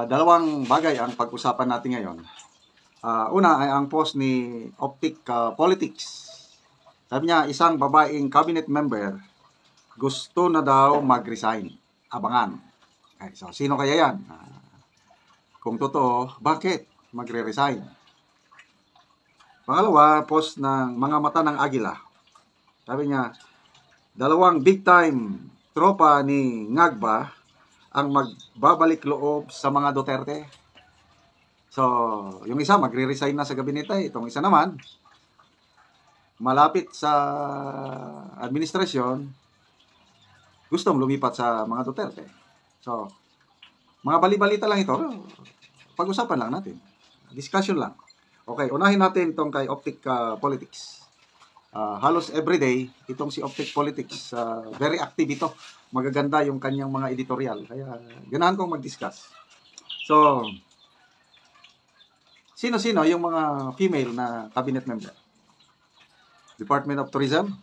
Dalawang bagay ang pag-usapan natin ngayon. Una ay ang post ni Optic Politics. Sabi niya, isang babaeng cabinet member gusto na daw mag-resign. Abangan. Okay, so, sino kaya yan? Kung totoo, bakit magre-resign? Pangalawa, post ng mga mata ng agila. Sabi niya, dalawang big-time tropa ni Ngagba ang magbabalik loob sa mga Duterte. So, yung isa magre-resign na sa gabinete. Itong isa naman, malapit sa administrasyon, gustong lumipat sa mga Duterte. So, mga bali-balita lang ito. Pag-usapan lang natin. Discussion lang. Okay, unahin natin itong kay Optic Politics. Halos everyday, itong si Optic Politics, very active ito. Magaganda yung kanyang mga editorial. Kaya, ganahan kong mag-discuss. So, sino-sino yung mga female na cabinet member? Department of Tourism,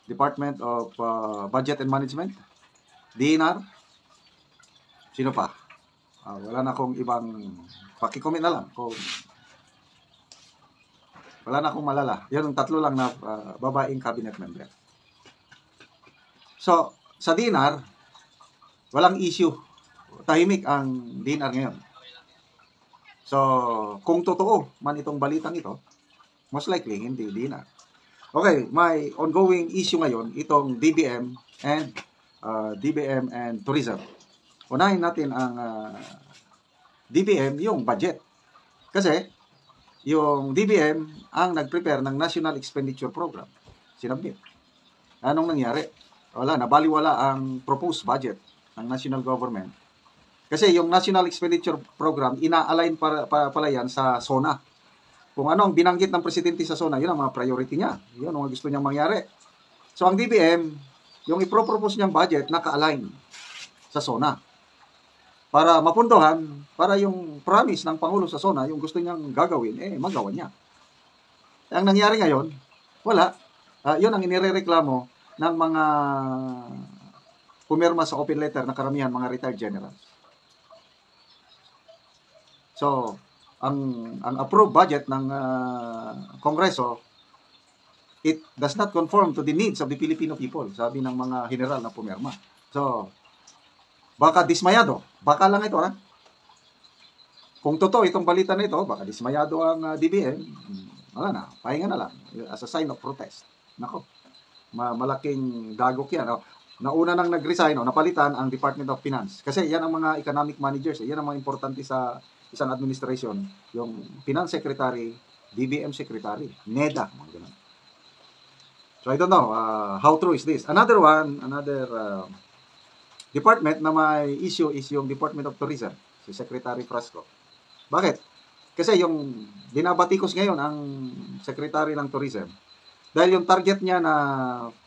Department of Budget and Management, DNR, sino pa? Wala na akong ibang, pakicomment na lang kung wala na akong malala. Yan ang tatlo lang na babaeng cabinet member. So, sa DNR, walang issue. Tahimik ang DNR ngayon. So, kung totoo man itong balitang ito, most likely hindi DNR. Okay, may ongoing issue ngayon, itong DBM and Tourism. Unahin natin ang DBM, yung budget. Kasi, yung DBM ang nag-prepare ng National Expenditure Program. Sinabit. Anong nangyari? Wala, nabaliwala ang proposed budget ng national government. Kasi yung National Expenditure Program, ina-align pala yan sa SONA. Kung ano ang binanggit ng presidente sa SONA, yun ang mga priority niya. Yun ang gusto niyang mangyari. So ang DBM, yung ipropropose niyang budget, naka-align sa SONA. Para mapundohan, para yung promise ng Pangulo sa SONA, yung gusto niyang gagawin, magawa niya. Ang nangyari ngayon, wala. Yun ang inirereklamo ng mga pumirma sa open letter na karamihan mga retired generals. So, ang approved budget ng Kongreso, it does not conform to the needs of the Filipino people, sabi ng mga general na pumirma. So, baka dismayado. Baka lang ito, ha? Kung totoo itong balita na ito, baka dismayado ang DBM, wala na, pahinga na lang, as a sign of protest. Nako, malaking dagok yan. Nauna nang nag-resign, napalitan ang Department of Finance. Kasi yan ang mga economic managers, yan ang mga importante sa isang administration, yung Finance Secretary, DBM Secretary, NEDA, mga ganun. So I don't know, how true is this? Another department na may issue is yung Department of Tourism, si Secretary Frasco. Bakit? Kasi yung binabatikos ngayon ang Secretary ng Tourism, dahil yung target niya na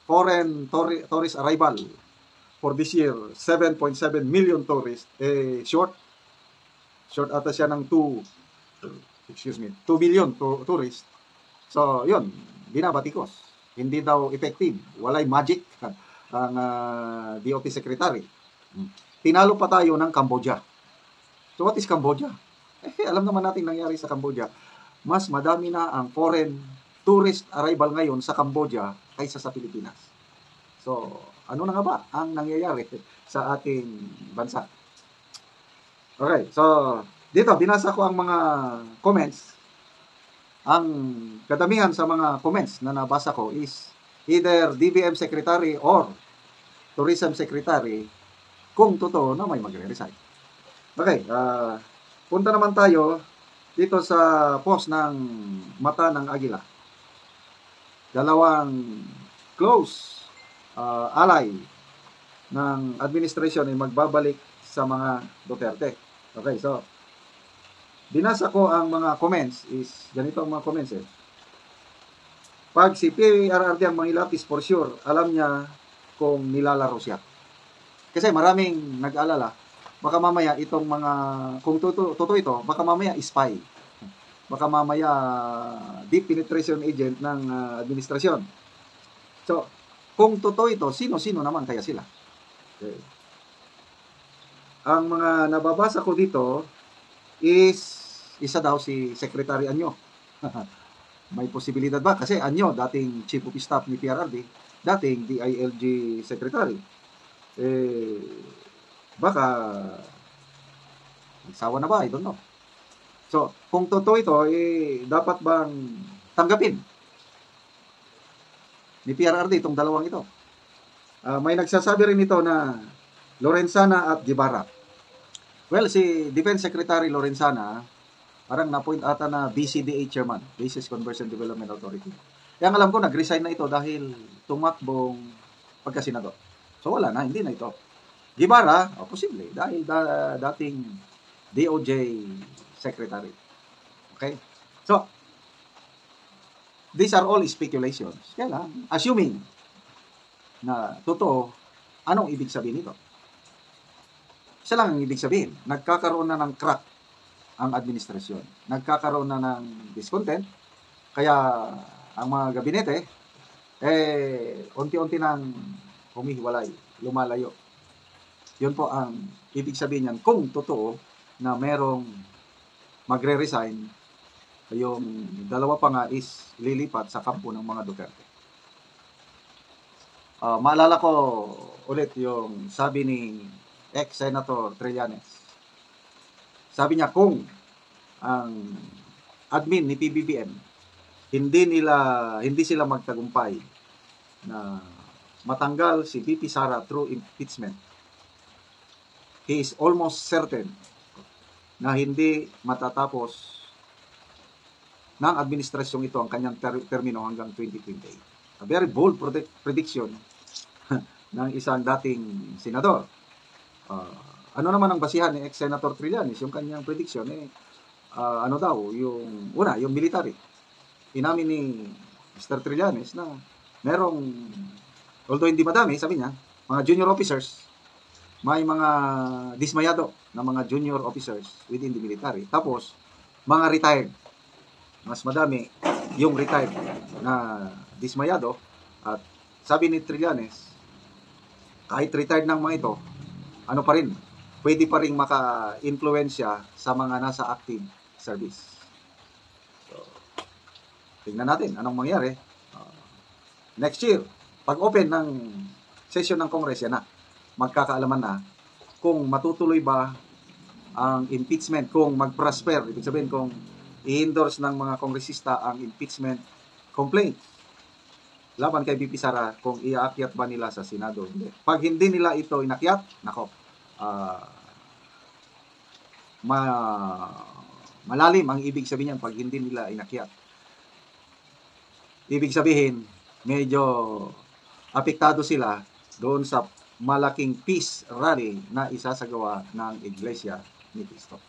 foreign tourist arrival for this year, 7.7 million tourists, short ata siya ng 2 million tourists. So, yun, binabatikos. Hindi daw effective. Walay magic ang DOT Secretary. Tinalo pa tayo ng Cambodia. So, what is Cambodia? Alam naman natin nangyari sa Cambodia. Mas madami na ang foreign tourist arrival ngayon sa Cambodia kaysa sa Pilipinas. So, ano na nga ba ang nangyayari sa ating bansa? Okay, so, dito, binasa ko ang mga comments. Ang kadamihan sa mga comments na nabasa ko is either DBM Secretary or Tourism Secretary kung totoo na may magre-resign. Okay, punta naman tayo dito sa post ng mata ng agila. Dalawang close ally ng administration ay magbabalik sa mga Duterte. Okay, so binasa ko ang mga comments is ganito ang mga comments Pag si PRRD ang mangilapis, for sure, alam niya kung nilalaro siya. Kasi maraming nag-alala, baka mamaya itong mga, kung totoo ito, baka mamaya spy. Baka mamaya deep penetration agent ng administrasyon. So, kung totoo ito, sino-sino naman kaya sila? Okay. ang mga nababasa ko dito is isa daw si Secretary Anyo. May posibilidad ba? Kasi Anyo, dating Chief of Staff ni PRRD, dating DILG Secretary. Baka nagsawa na ba? I don't know. So, kung totoo ito, dapat bang tanggapin ni PRRD itong dalawang ito? May nagsasabi rin ito na Lorenzana at Guevara. Well, si Defense Secretary Lorenzana, parang na-point ata na BCDA Chairman, Basis Conversion Development Authority. Yang alam ko, nag-resign na ito dahil tumakbong pagkasenador. So, wala na, hindi na ito. Guevara, posible, dahil dating DOJ Secretary. Okay? So, these are all speculations. Kaya lang, assuming na totoo, anong ibig sabihin nito? Isa lang ang ibig sabihin. Nagkakaroon na ng crack ang administrasyon. Nagkakaroon na ng discontent. Kaya, ang mga gabinete, unti-unti nang humihiwalay, lumalayo. Yun po ang ibig sabihin niyan. Kung totoo na merong magre-resign, yung dalawa pa nga is lilipat sa kampo ng mga Duterte. Maalala ko ulit yung sabi ni ex-Senator Trillanes. Sabi niya, kung ang admin ni PBBM hindi sila magtagumpay na matanggal si VP Sara through impeachment, he is almost certain na hindi matatapos ng administrasyong ito ang kanyang termino hanggang 2028. A very bold prediction ng isang dating senador. Ano naman ang basihan ni ex-Senator Trillanes? Yung kanyang prediction, yung military. Inamin ni Mr. Trillanes na merong, although hindi madami, sabi niya, mga junior officers, may mga dismayado na mga junior officers within the military. Tapos, mga retired. Mas madami yung retired na dismayado. At sabi ni Trillanes, kahit retired ng mga ito, ano pa rin, pwede pa rin maka-influensya sa mga nasa active service. So, tingnan natin anong mangyari. Next year, pag-open ng session ng Congress, yan na. Magkakaalaman na kung matutuloy ba ang impeachment, kung mag-prosper, ibig sabihin kung i-endorse ng mga kongresista ang impeachment complaint laban kay VP Sara, kung iaakyat ba nila sa Senado. Pag hindi nila ito inakyat, nako, malalim ang ibig sabihin niyan pag hindi nila inakyat. Ibig sabihin, medyo apektado sila doon sa malaking peace rally na isasagawa ng Iglesia ni Cristo.